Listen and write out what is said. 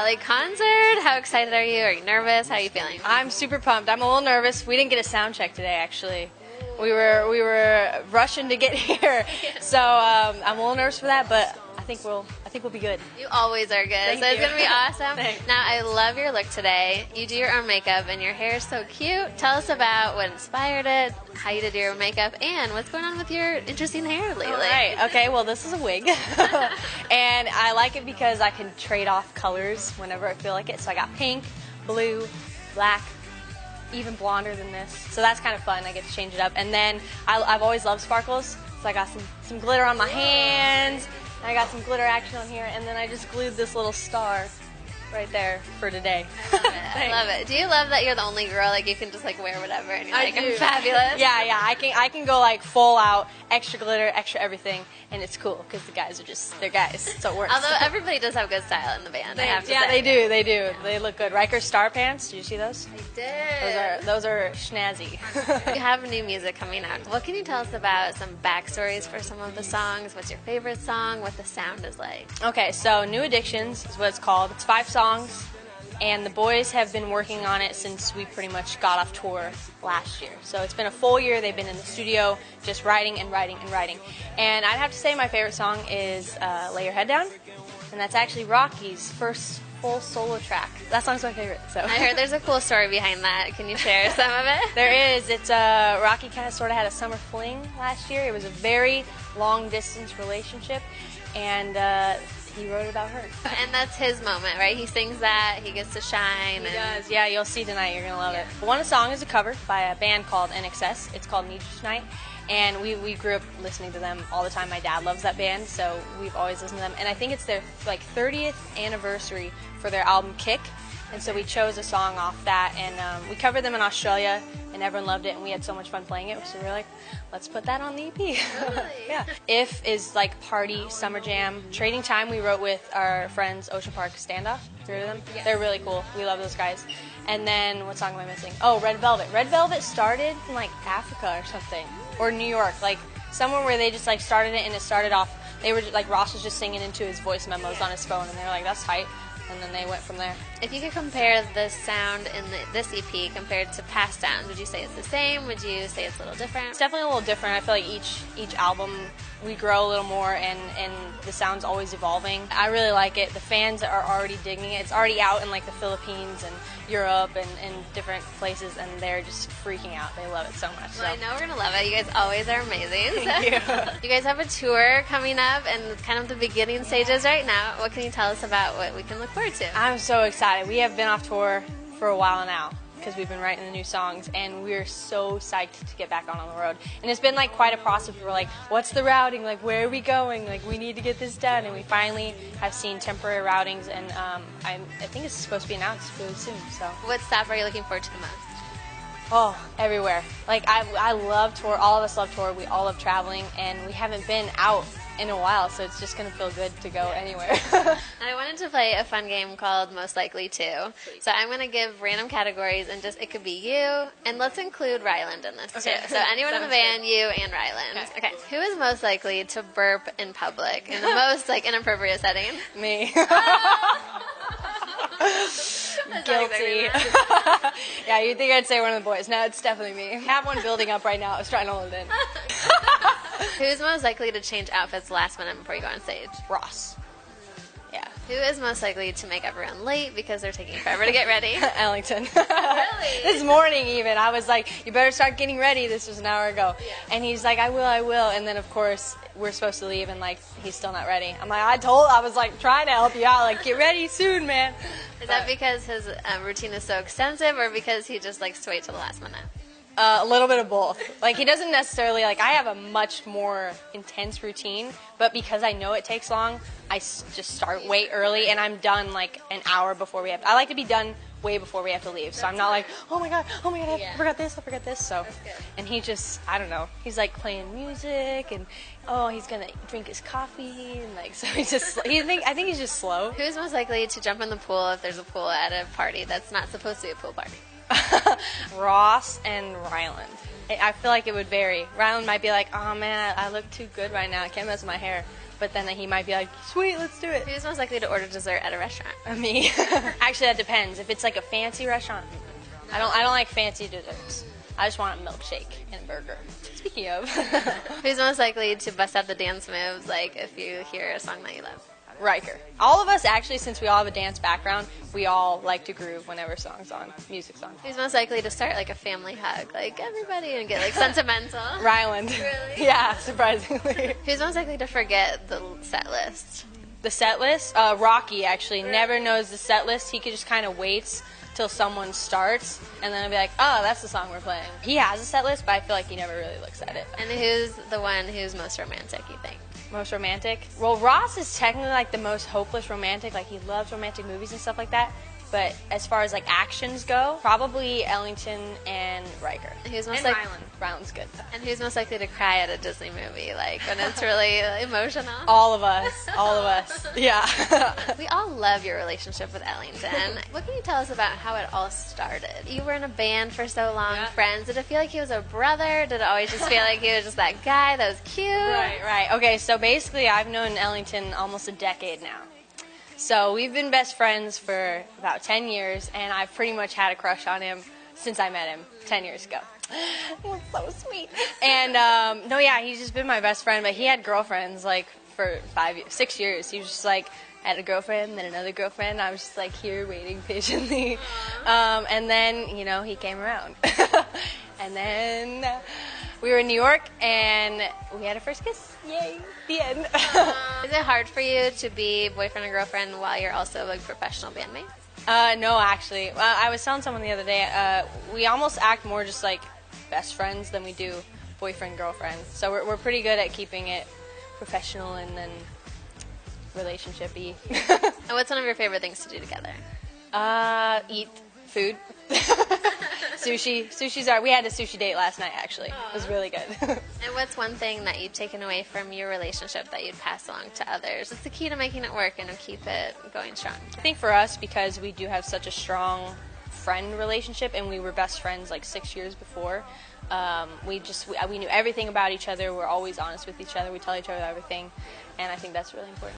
finale concert. How excited are you? Are you nervous? How are you feeling? I'm super pumped. I'm a little nervous. We didn't get a sound check today, actually. We were rushing to get here, so I'm a little nervous for that, but I think we'll be good. You always are good, Thank so it's you. going to be awesome. Thanks. Now, I love your look today. You do your own makeup, and your hair is so cute. Tell us about what inspired it, how you did your makeup, and what's going on with your interesting hair lately. All right. Okay, well, this is a wig, and I like it because I can trade off colors whenever I feel like it. So I got pink, blue, black, even blonder than this. So that's kind of fun. I get to change it up. And then I've always loved sparkles, so I got some glitter on my hands. I got some glitter action on here, and then I just glued this little star right there for today. I love it. I love it. Do you love that you're the only girl, like you can just like wear whatever and you're like, do. I'm fabulous? Yeah, I can go like full out, extra glitter, extra everything, and it's cool because the guys are just, they're guys, so it works. Although everybody does have good style in the band, I have to say. Yeah, they do. Yeah. They look good. Riker Star Pants, did you see those? I did. Those are snazzy. You have new music coming out. What can you tell us about some backstories for some of the songs? What's your favorite song? What the sound is like? Okay, so New Addictions is what it's called. It's 5 songs, and the boys have been working on it since we pretty much got off tour last year. So it's been a full year. They've been in the studio just writing and writing and writing. And I'd have to say my favorite song is Lay Your Head Down, and that's actually Rocky's first full solo track. That song's my favorite. So I heard there's a cool story behind that. Can you share some of it? There is. It's Rocky kind of sort of had a summer fling last year. It was a very long distance relationship, and he wrote about her. And that's his moment, right? He sings that, he gets to shine. He does. Yeah, you'll see tonight. You're going to love it. One song is a cover by a band called NXS. It's called Need You Tonight. And we grew up listening to them all the time. My dad loves that band, so we've always listened to them. And I think it's their like 30th anniversary for their album Kick. And so we chose a song off that, and we covered them in Australia, and everyone loved it, and we had so much fun playing it. So we were like, let's put that on the EP. Really? Yeah. If is like party, summer jam. Trading Time we wrote with our friends Ocean Park Standoff. You heard of them? Yes. They're really cool. We love those guys. And then what song am I missing? Oh, Red Velvet. Red Velvet started in like Africa or something, or New York, like somewhere where they just like started it, and it started off. They were just, like Ross was just singing into his voice memos on his phone, and they were like, that's tight. And then they went from there. If you could compare the sound in this EP compared to past sounds, would you say it's the same? Would you say it's a little different? It's definitely a little different. I feel like each album we grow a little more, and the sound's always evolving. I really like it. The fans are already digging it. It's already out in like the Philippines and Europe and different places, and they're just freaking out. They love it so much. Well, I know we're going to love it. You guys always are amazing. Thank you. You guys have a tour coming up and kind of the beginning stages right now. What can you tell us about what we can look forward to? I'm so excited. We have been off tour for a while now because we've been writing the new songs, and we're so psyched to get back on the road. And it's been like quite a process. We're like, what's the routing? Like, where are we going? Like, we need to get this done. And we finally have seen temporary routings, and I think it's supposed to be announced really soon. So. What stop are you looking forward to the most? Oh, everywhere. Like, I love tour. All of us love tour. We all love traveling, and we haven't been out in a while, so it's just going to feel good to go anywhere. I wanted to play a fun game called Most Likely To. So I'm going to give random categories, and just it could be you, and let's include Ryland in this too. So anyone in the band, you and Ryland. Okay. Who is most likely to burp in public in the most like inappropriate setting? Me. That's Guilty. Yeah, you'd think I'd say one of the boys. No, it's definitely me. I have one building up right now. I was trying to hold it in. Who's most likely to change outfits last minute before you go on stage? Ross. Yeah. Who is most likely to make everyone late because they're taking forever to get ready? Ellington. Really? This morning even, I was like, you better start getting ready. This was an hour ago. Yeah. And he's like, I will. And then, of course, we're supposed to leave, and, like, he's still not ready. I'm like, I was, like, trying to help you out. Like, get ready soon, man. Is that because his routine is so extensive, or because he just likes to wait till the last minute? A little bit of both. Like, he doesn't necessarily, like, I have a much more intense routine, but because I know it takes long, I just start way early, and I'm done, like, an hour before we have to. I like to be done way before we have to leave, so I'm not like, oh my god, I forgot this, so. And he just, I don't know, he's, like, playing music, and, he's gonna drink his coffee, and, like, so he's just, I think he's just slow. Who's most likely to jump in the pool if there's a pool at a party that's not supposed to be a pool party? Ross and Ryland. I feel like it would vary. Ryland might be like, oh man, I look too good right now. I can't mess with my hair. but then he might be like, sweet, let's do it. Who's most likely to order dessert at a restaurant? Me. Actually, that depends. If it's like a fancy restaurant, I don't like fancy desserts. I just want a milkshake and a burger. Speaking of. Who's most likely to bust out the dance moves, like if you hear a song that you love? Riker. All of us, actually, since we all have a dance background, we all like to groove whenever song's on, music's on. Who's most likely to start like a family hug, like everybody, and get like sentimental? Ryland. Really? Yeah, surprisingly. Who's most likely to forget the set list? The set list? Rocky, actually, never knows the set list. He just kind of waits till someone starts, and then I'll be like, oh, that's the song we're playing. He has a set list, but I feel like he never really looks at it. And who's the one who's most romantic, you think? Most romantic? Well, Ross is technically like the most hopeless romantic. Like, he loves romantic movies and stuff like that. But as far as like actions go, probably Ellington and Riker. And who's most and Ryland. Ryland's good. And who's most likely to cry at a Disney movie, like when it's really emotional? All of us. All of us. Yeah. We all love your relationship with Ellington. What can you tell us about how it all started? You were in a band for so long, friends. Did it feel like he was a brother? Did it always just feel like he was just that guy that was cute? Right. Okay, so basically I've known Ellington almost a decade now. So we've been best friends for about 10 years, and I've pretty much had a crush on him since I met him 10 years ago. That's so sweet. And, no, yeah, he's just been my best friend, but he had girlfriends, like, for 6 years. He was just, like, had a girlfriend, then another girlfriend. I was just, like, here waiting patiently. And then, you know, he came around. And then we were in New York, and we had a first kiss. Yay. The end. Is it hard for you to be boyfriend and girlfriend while you're also like professional bandmates? No, actually. I was telling someone the other day, we almost act more just like best friends than we do boyfriend-girlfriend. So we're pretty good at keeping it professional and then relationship-y. And what's one of your favorite things to do together? Eat food. Sushi. We had a sushi date last night, actually. It was really good. And what's one thing that you've taken away from your relationship that you'd pass along to others? It's the key to making it work and to keep it going strong. I think for us, because we do have such a strong friend relationship, and we were best friends like 6 years before, we knew everything about each other. We're always honest with each other. We tell each other everything, and I think that's really important.